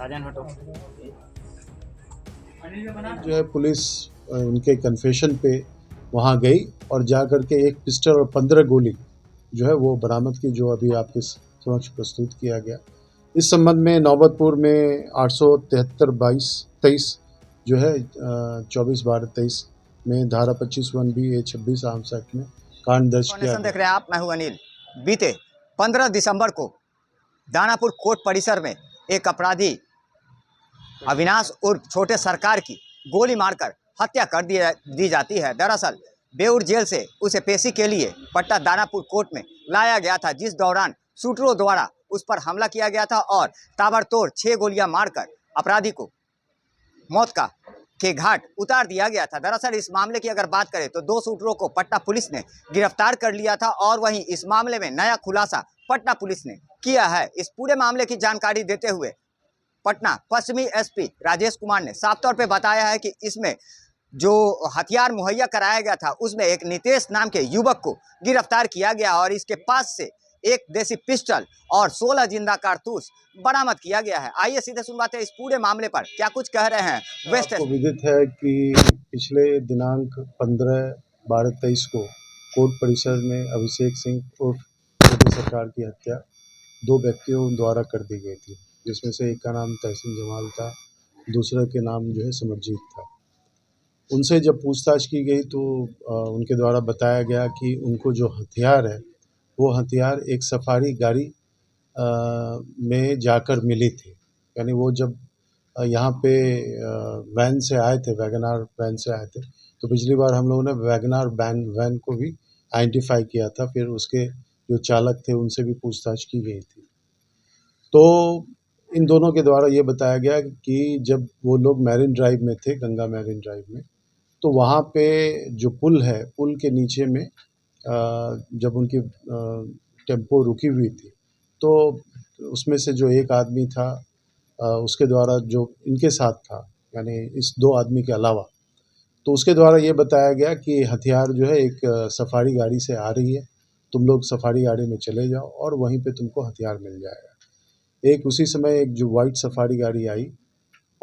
साजन हटो। जो है पुलिस उनके कन्फेशन पे वहाँ गई और जा कर के एक पिस्टल और 15 गोली जो है वो बरामद की, जो अभी आपके समक्ष प्रस्तुत किया गया। इस संबंध में नौबतपुर में 873-22-23 जो है 24/12-23 में धारा 25(1)(b)(a)(26) आर्म्स एक्ट में कांड दर्ज किया गया। देख रहे हैं आप, मैं हूं अनिल। बीते 15 दिसंबर को दानापुर कोर्ट परिसर में एक अपराधी अविनाश उर्फ छोटे सरकार की गोली मारकर हत्या कर दी जाती है। दरअसल बेउर जेल से उसे पेशी के लिए पट्टा दानापुर कोर्ट में लाया गया था, जिस दौरान शूटरों द्वारा उस पर हमला किया गया था और ताबड़तोड़ 6 गोलियां मारकर अपराधी को मौत के घाट उतार दिया गया था। दरअसल इस मामले की अगर बात करें तो 2 शूटरों को पटना पुलिस ने गिरफ्तार कर लिया था और वहीं इस मामले में नया खुलासा पटना पुलिस ने किया है। इस पूरे मामले की जानकारी देते हुए पटना पश्चिमी एसपी राजेश कुमार ने साफ तौर पे बताया है कि इसमें जो हथियार मुहैया कराया गया था उसमें एक नितेश नाम के युवक को गिरफ्तार किया गया और इसके पास से एक देसी पिस्टल और 16 जिंदा कारतूस बरामद किया गया है। आइए सीधे सुनवाते हैं इस पूरे मामले पर क्या कुछ कह रहे हैं वेस्ट। आपको विदित है कि पिछले दिनांक 15/12-23 को कोर्ट परिसर में अभिषेक सिंह उर्फ छोटे सरकार की हत्या 2 व्यक्तियों द्वारा कर दी गई थी, जिसमें से एक का नाम तहसीन जमाल था, दूसरे के नाम जो है सिमरजीत था। उनसे जब पूछताछ की गई तो उनके द्वारा बताया गया कि उनको जो हथियार है वो हथियार एक सफारी गाड़ी में जाकर मिली थी। यानी वो जब यहाँ पे वैन से आए थे, वैगनार वैन से आए थे, तो पिछली बार हम लोगों ने वैगनार वैन को भी आइडेंटिफाई किया था। फिर उसके जो चालक थे उनसे भी पूछताछ की गई थी। तो इन दोनों के द्वारा ये बताया गया कि जब वो लोग मैरिन ड्राइव में थे, गंगा मैरिन ड्राइव में, तो वहाँ पे जो पुल है, पुल के नीचे में जब उनकी टेम्पो रुकी हुई थी तो उसमें से जो एक आदमी था उसके द्वारा जो इनके साथ था, यानी इस 2 आदमी के अलावा, तो उसके द्वारा ये बताया गया कि हथियार जो है एक सफारी गाड़ी से आ रही है, तुम लोग सफारी गाड़ी में चले जाओ और वहीं पे तुमको हथियार मिल जाएगा। एक उसी समय एक जो वाइट सफारी गाड़ी आई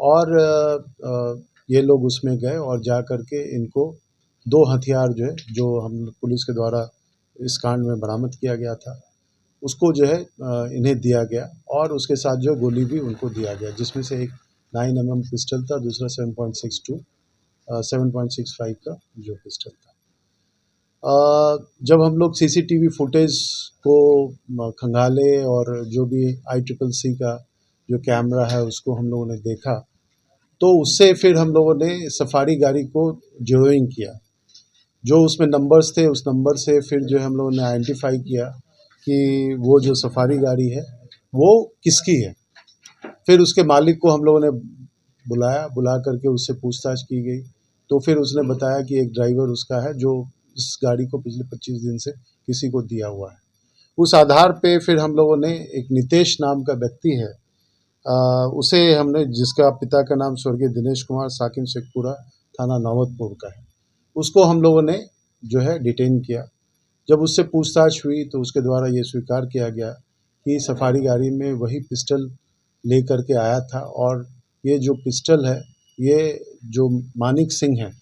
और ये लोग उसमें गए और जा कर के इनको 2 हथियार जो है, जो हम पुलिस के द्वारा इस कांड में बरामद किया गया था, उसको जो है इन्हें दिया गया और उसके साथ जो गोली भी उनको दिया गया, जिसमें से एक 9mm पिस्टल था, दूसरा 7.65 का जो पिस्टल था। जब हम लोग सीसीटीवी फुटेज को खंगाले और जो भी ICCC का जो कैमरा है उसको हम लोगों ने देखा, तो उससे फिर हम लोगों ने सफारी गाड़ी को जीरोइंग किया। जो उसमें नंबर्स थे उस नंबर से फिर जो हम लोगों ने आइडेंटिफाई किया कि वो जो सफारी गाड़ी है वो किसकी है। फिर उसके मालिक को हम लोगों ने बुला करके उससे पूछताछ की गई, तो फिर उसने बताया कि एक ड्राइवर उसका है जो इस गाड़ी को पिछले 25 दिन से किसी को दिया हुआ है। उस आधार पे फिर हम लोगों ने एक नितेश नाम का व्यक्ति है, उसे हमने, जिसका पिता का नाम स्वर्गीय दिनेश कुमार, साकिन शेखपुरा थाना नौबतपुर का है, उसको हम लोगों ने जो है डिटेन किया। जब उससे पूछताछ हुई तो उसके द्वारा ये स्वीकार किया गया कि सफारी गाड़ी में वही पिस्टल ले करके आया था और ये जो पिस्टल है ये जो मानिक सिंह है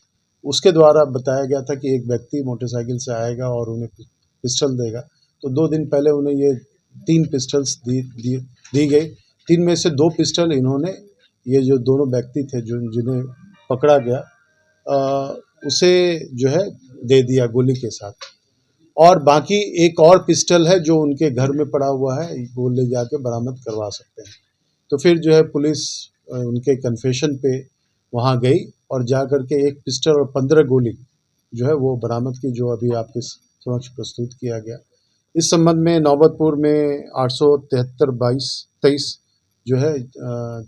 उसके द्वारा बताया गया था कि एक व्यक्ति मोटरसाइकिल से आएगा और उन्हें पिस्टल देगा। तो 2 दिन पहले उन्हें ये 3 पिस्टल्स दी गई। 3 में से 2 पिस्टल इन्होंने, ये जो दोनों व्यक्ति थे जो जिन्हें पकड़ा गया, उसे जो है दे दिया गोली के साथ, और बाकी एक और पिस्टल है जो उनके घर में पड़ा हुआ है, वो ले जाके बरामद करवा सकते हैं। तो फिर जो है पुलिस उनके कन्फेशन पे वहाँ गई और जा कर के एक पिस्टल और 15 गोली जो है वो बरामद की, जो अभी आपके समक्ष प्रस्तुत किया गया। इस संबंध में नौबतपुर में 873-22-23 जो है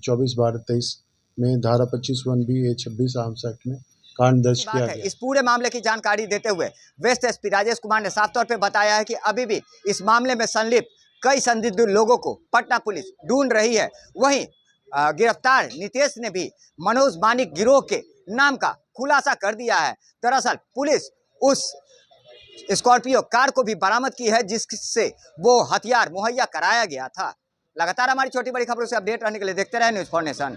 24/12-23 में धारा 25(1)(b)(a)(26) आर्म्स एक्ट में कांड दर्ज किया गया। इस पूरे मामले की जानकारी देते हुए वेस्ट एसपी राजेश कुमार ने साफ तौर पे बताया है कि अभी भी इस मामले में संलिप्त कई संदिग्ध लोगों को पटना पुलिस ढूंढ रही है। वहीं गिरफ्तार नितेश ने भी मनोज मानिक गिरोह के नाम का खुलासा कर दिया है। दरअसल पुलिस उस स्कॉर्पियो कार को भी बरामद की है जिससे वो हथियार मुहैया कराया गया था। लगातार हमारी छोटी बड़ी खबरों से अपडेट रहने के लिए देखते रहे न्यूज़ फॉर नेशन।